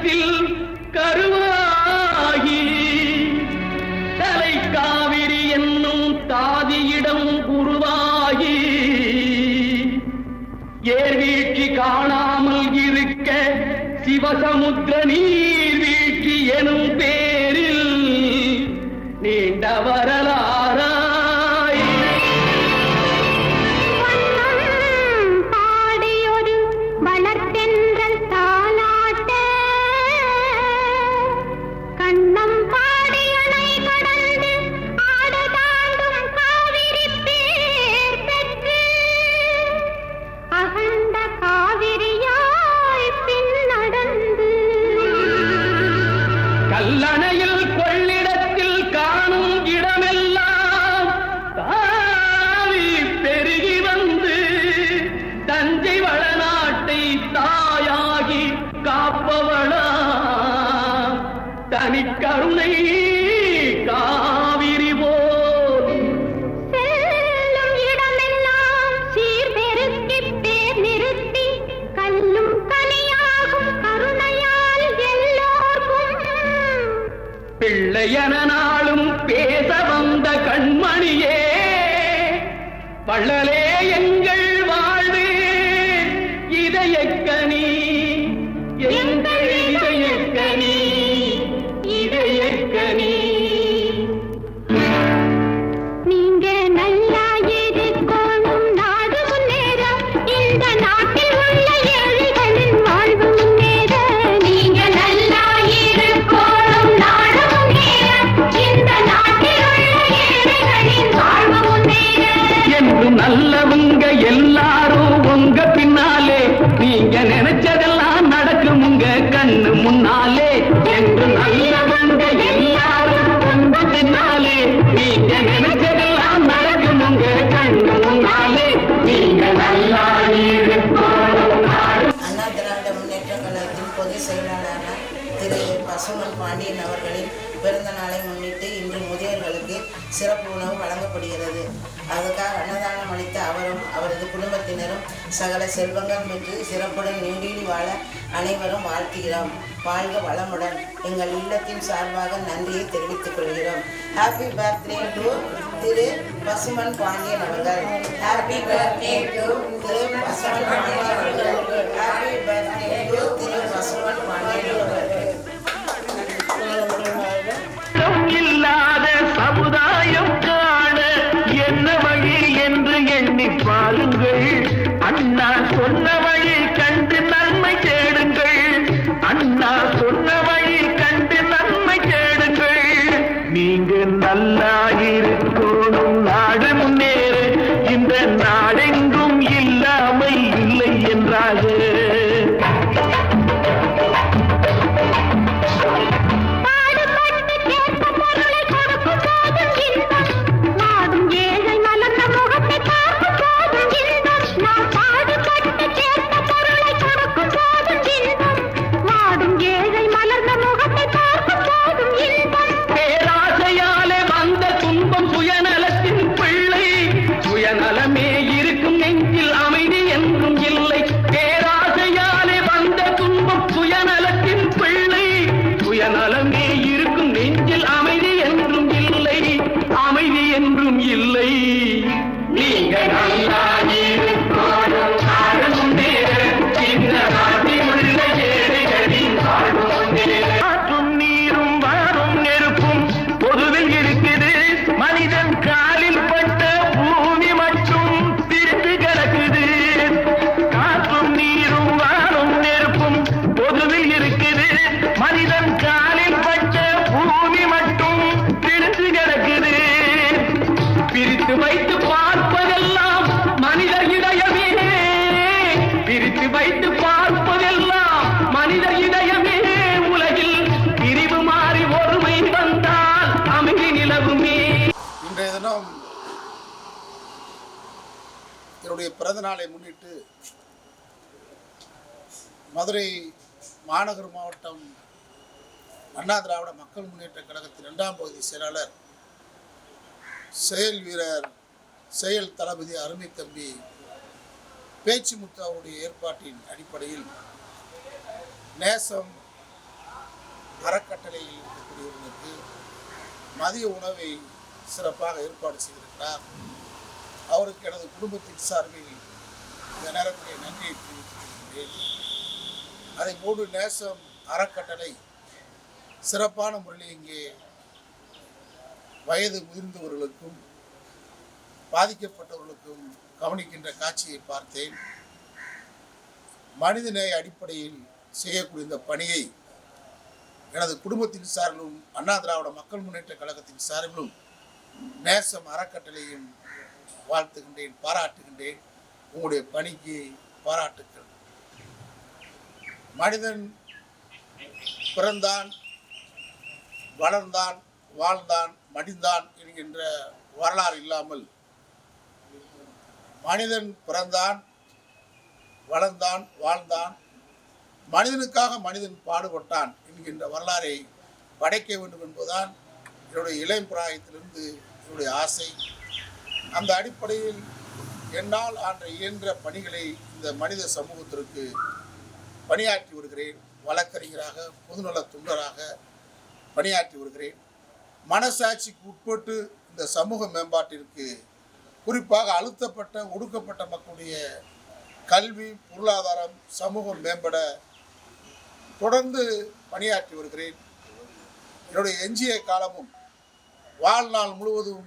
கொள்ளிடத்தில் கருவாகி தலை காவிரி என்னும் தாதியிடம் உருவாகி ஏர்வீழ்ச்சி காணாமல் இருக்க சிவசமுத்திர நீர்வீழ்ச்சி எனும் பேரில் நீண்ட வரலாறாய் பாடியொரு வளர்த்தென்றல் தாலாட்ட கண்ணம் பாடியனை கடந்து ஆடதாண்டும் காவிரி பேர் பெற்று அகண்ட காவிரியாய் பின் நடந்து கல்லணையில் கொள்ளிடத்தில் காணும் இடமெல்லாம் தாவி பெருகி வந்து தஞ்சை வளநாட்டை தாயாகி காப்பவளா தனிக்கருணை காவிரி போல் செல்லும் இடமெல்லாம் சீர்பெருக்கி பேர் நிறுத்தி கல்லும் கனியாகும் கருணையால் எல்லோர்க்கும் பிள்ளையன நாளும் பேச வந்த கண்மணியே வள்ளலே எங்கள் வாழ்வு இதயக்கனி எங்கள் இதயக்கனி இதயக்கனி நீங்க நல்லா இருக்கணும் நாடு முன்னேற இந்த நாட்டில் உள்ள ஏழைகளின் வாழ்வு முன்னேற நீங்க நல்லா இருக்கணும் நாடு முன்னேற இந்த நாட்டில் உள்ள ஏழைகளின் வாழ்வு முன்னேற என்று நல்லவங்க எல்லாரும் உங்க பின்னாலே நீங்க நினைச்சதெல்லாம் நடக்கும் உங்க கண்ணு முன்னாலே என்று நல்லவங்க எல்லாரும் உங்க பின்னாலே நீங்க நினைச்சதெல்லாம் நடக்கும் உங்க கண்ணு முன்னாலே நீங்க நல்லா இருக்கணும் நாடு. அண்ணா திராவிட முன்னேற்ற கழகத்தின் பொதுச் செயலாளரான திரு பசுமன் பாண்டியன் அவர்களின் பிறந்த நாளை முன்னிட்டு இன்று முதியோர்களுக்கு சிறப்பு உணவு வழங்கப்படுகிறது. அதுக்காக அன்னதானம் அளித்த அவரும் அவரது குடும்பத்தினரும் சகல செல்வங்கள் பெற்று சிறப்புடன் நீடீடி வாழ அனைவரும் வாழ்த்துகிறோம். வாழ்க வளமுடன். எங்கள் இல்லத்தின் சார்பாக நன்றியை தெரிவித்துக் கொள்கிறோம். ஹாப்பி பர்த்டே டு திரு பசுமன் பாண்டியன் அவர்கள். ஹாப்பி பர்த்டே டு திரு பசுமன் பாண்டியன் அவர்கள். ஹாப்பி பர்த்டே டு திரு பசுமன் பாண்டியன் அவர்கள். இல்லாத சமுதாயம் காண என்ன வழி என்று எண்ணி பாருங்கள். அண்ணா சொன்ன வழி கண்டு நன்மை தேடுங்கள். அண்ணா சொன்ன வழி கண்டு நன்மை தேடுங்கள். நீங்க நல்லா இருக்கணும் நாடு முன்னேற இந்த நாடெங்கும் இல்லாமை இல்லை என்றாக பாடுபட்டு கேட்ட பொருளை கொடுக்கும் போதும் இன்பம் வாடும் ஏழை மலர்ந்த முகத்தை பார்க்கும் போதும் இன்பம் நாம் பாடுபட்டு கேட்ட பொருளை கொடுக்கும் போதும் இன்பம் வாடும் ஏழை மலர்ந்த முகத்தை பார்க்கும் போதும் இன்பம் பேராசையாலே வந்த துன்பம் சுயநலத்தின் பிள்ளை. சுயநலமே இருக்கும் நெஞ்சில் அமைதி என்றும் இல்லை. பேராசையாலே வந்த துன்பம் சுயநலத்தின் பிள்ளை. சுயநலமே இருக்கும் நெஞ்சில் அமைதி என்றும் இல்லை. அமைதி என்றும் இல்லை. நீங்க நல்லா இருக்கணும் நாடு முன்னேற இந்த நாட்டில் உள்ள ஏழைகளின் வாழ்வு முன்னேற. காற்றும் நீரும் வாரும் நெருப்பும் பொதுவில் இருக்குது. மனிதன் காலில் பட்ட பூமி மட்டும் பிரிந்து கிடக்குது. காற்றும் நீரும் வாரும் நெருப்பும் பொதுவில் இருக்குது. மனிதன் காலில் பட்ட பூமி மட்டும் பிரிந்து கிடக்குது. பிரித்து வைத்து பார்ப்பதெல்லாம் மனிதர் இதயமே. பிரித்து வைத்து பார்ப்பதெல்லாம் மனிதர் இதயமே. உலகில் பிரிவு மாறி ஒருமை வந்தால் அமைதி நிலவுமே. இன்றைய தினம் என்னுடைய பிறந்த நாளை முன்னிட்டு மதுரை மாநகர் மாவட்டம் அண்ணா திராவிட மக்கள் முன்னேற்ற கழகத்தின் 2ஆம் பகுதி செயலாளர் செயல் வீரர் செயல் தளபதி அருமை தம்பி பேச்சுமுத்து அவருடைய ஏற்பாட்டின் அடிப்படையில் நேசம் அறக்கட்டளையில் இருக்கக்கூடியவர்களுக்கு மதிய உணவை சிறப்பாக ஏற்பாடு செய்திருக்கிறார். அவருக்கு எனது குடும்பத்தின் சார்பில் இந்த நேரத்தில் நன்றியை தெரிவித்துக் அதை போன்று நேசம் அறக்கட்டளை சிறப்பான முறையில் இங்கே வயது முதிர்ந்தவர்களுக்கும் பாதிக்கப்பட்டவர்களுக்கும் கவனிக்கின்ற காட்சியை பார்த்தேன். மனிதநேய அடிப்படையில் செய்யக்கூடிய இந்த பணியை எனது குடும்பத்தின் சார்பிலும் அண்ணா திராவிட மக்கள் முன்னேற்ற கழகத்தின் சார்பிலும் நேசம் அறக்கட்டளையும் வாழ்த்துகின்றேன், பாராட்டுகின்றேன். உங்களுடைய பணிக்கு பாராட்டுக்கள். மனிதன் பிறந்தான், வளர்ந்தான், வாழ்ந்தான், மடிந்தான் என்கின்ற வரலாறு இல்லாமல் மனிதன் பிறந்தான், வளர்ந்தான், வாழ்ந்தான், மனிதனுக்காக மனிதன் பாடுபட்டான் என்கின்ற வரலாறை படைக்க வேண்டும் என்பதுதான் என்னுடைய இளம் பிராயத்திலிருந்து என்னுடைய ஆசை. அந்த அடிப்படையில் என்னால் ஆன்ற இயன்ற பணிகளை இந்த மனித சமூகத்திற்கு பணியாற்றி வருகிறேன். வழக்கறிஞராக, பொதுநல தொண்டராக பணியாற்றி வருகிறேன். மனசாட்சிக்கு உட்பட்டு இந்த சமூக மேம்பாட்டிற்கு, குறிப்பாக அழுத்தப்பட்ட ஒடுக்கப்பட்ட மக்களுடைய கல்வி, பொருளாதாரம், சமூகம் மேம்பட தொடர்ந்து பணியாற்றி வருகிறேன். என்னுடைய எஞ்சிய காலமும் வாழ்நாள் முழுவதும்